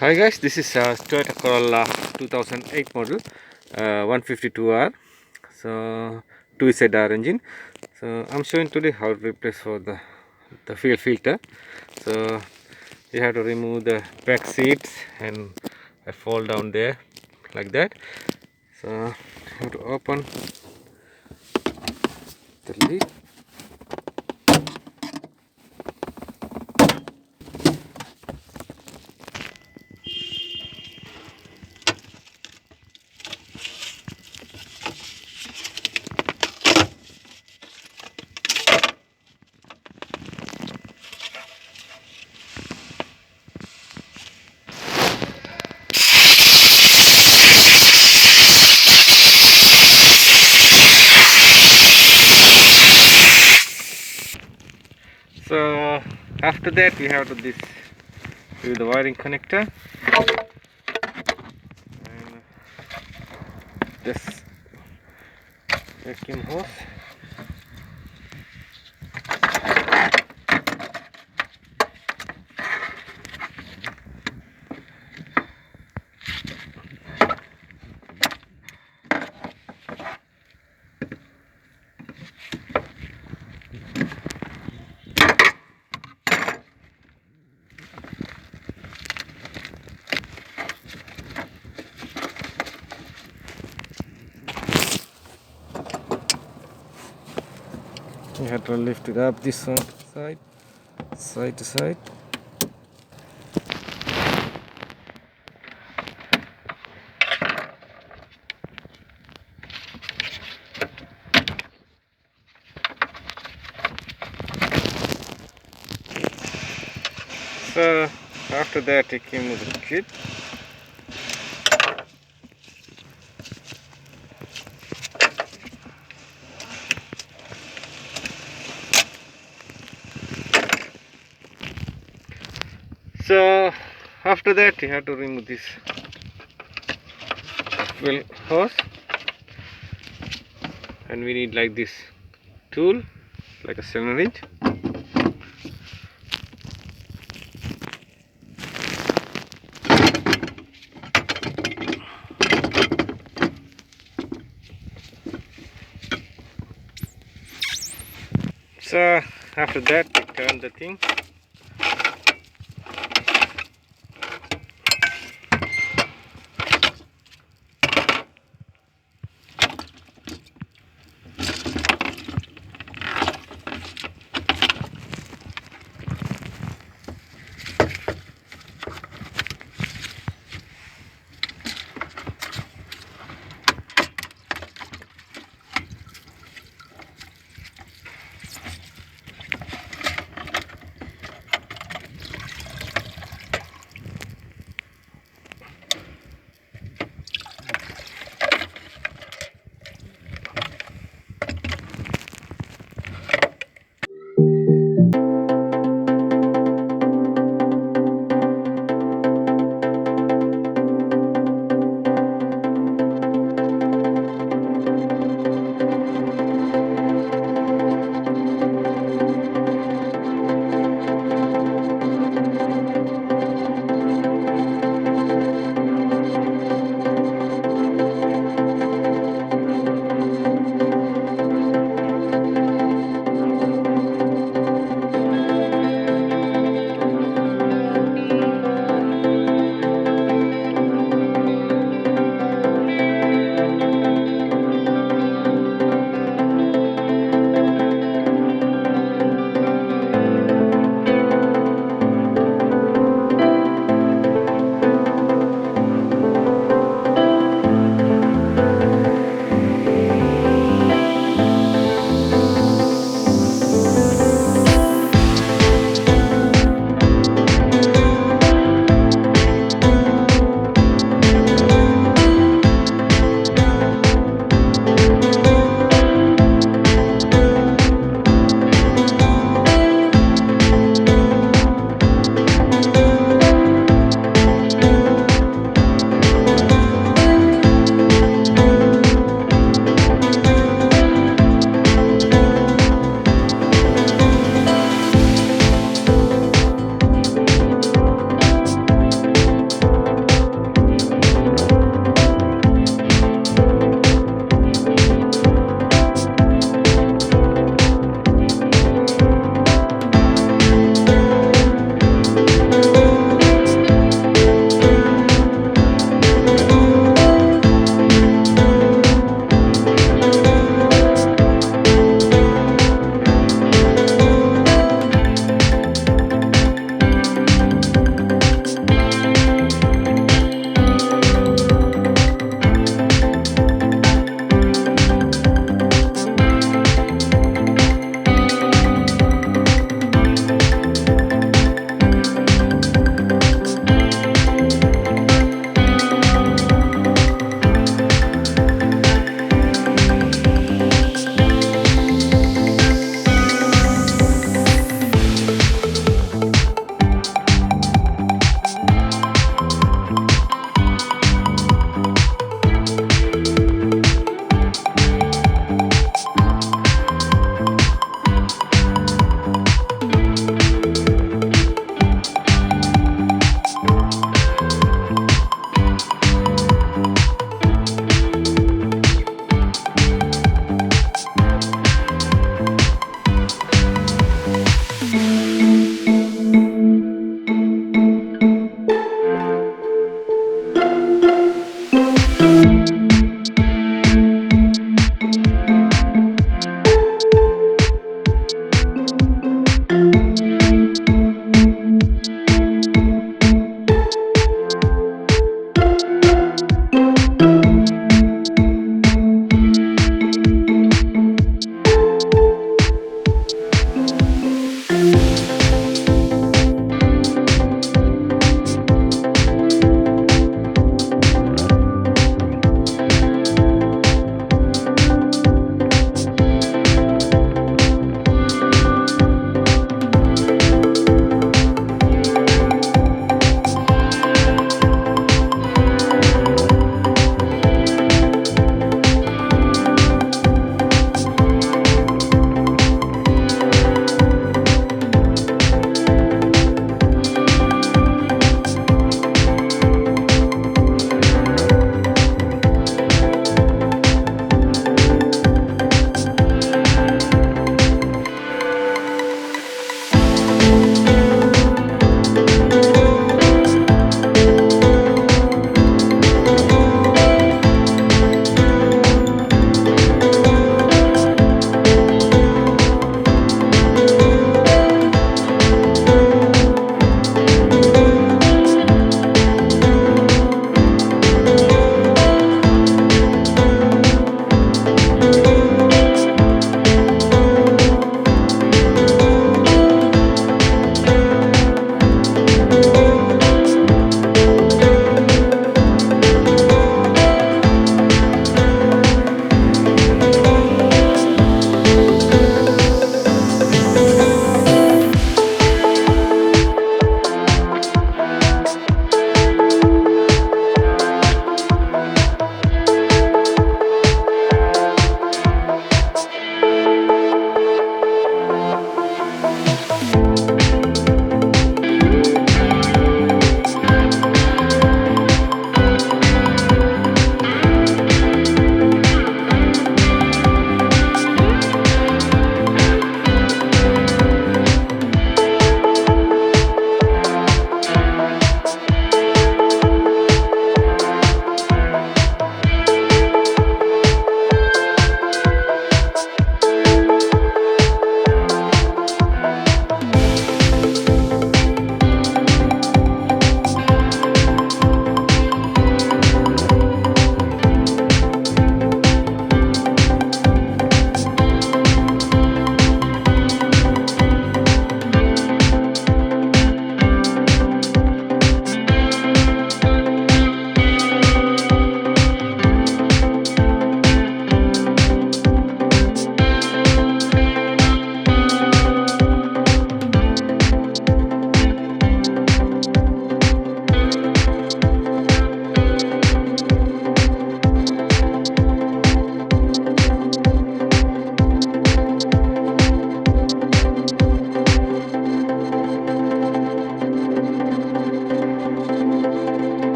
Hi guys, this is Toyota Corolla 2008 model 152R. So two-cylinder engine. So I'm showing today how to replace for the fuel filter. So you have to remove the back seats and I fall down there like that. So you have to open the lid. So after that we have to do the wiring connector and this vacuum hose. You have to lift it up this one side to side. So after that I came with the kit. So after that you have to remove this fuel hose and we need like this tool like a cylinder. So after that we turn the thing.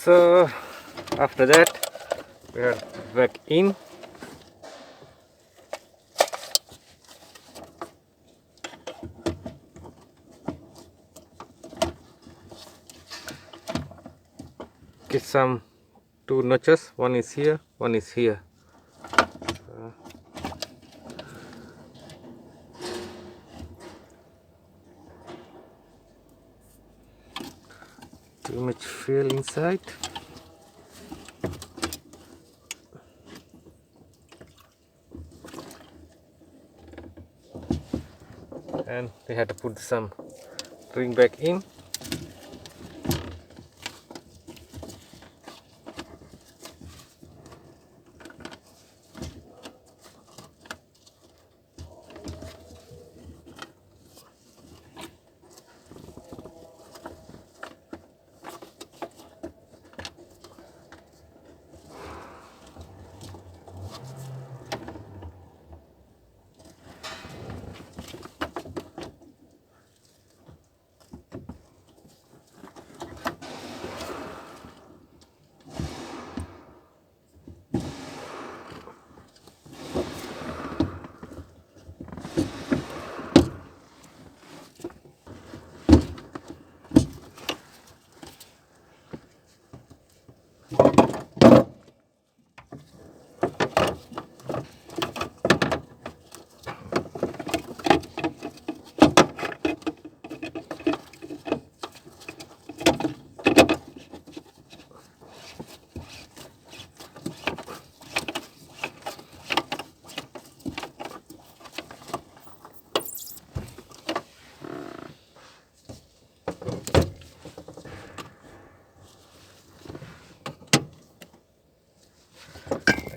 So after that we are back in. Get some 2 notches, one is here, one is here. Too much fuel inside. And we had to put some ring back in.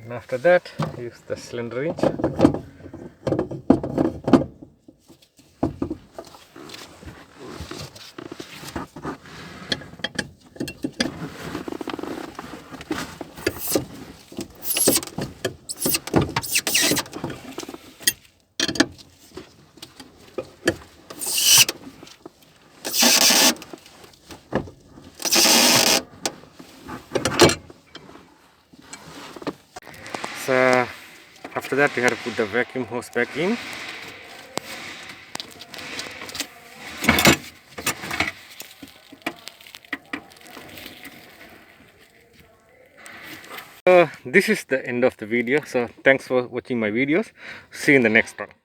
And after that, use the cylinder wrench. So after that we have to put the vacuum hose back in. This is the end of the video. So thanks for watching my videos. See you in the next one.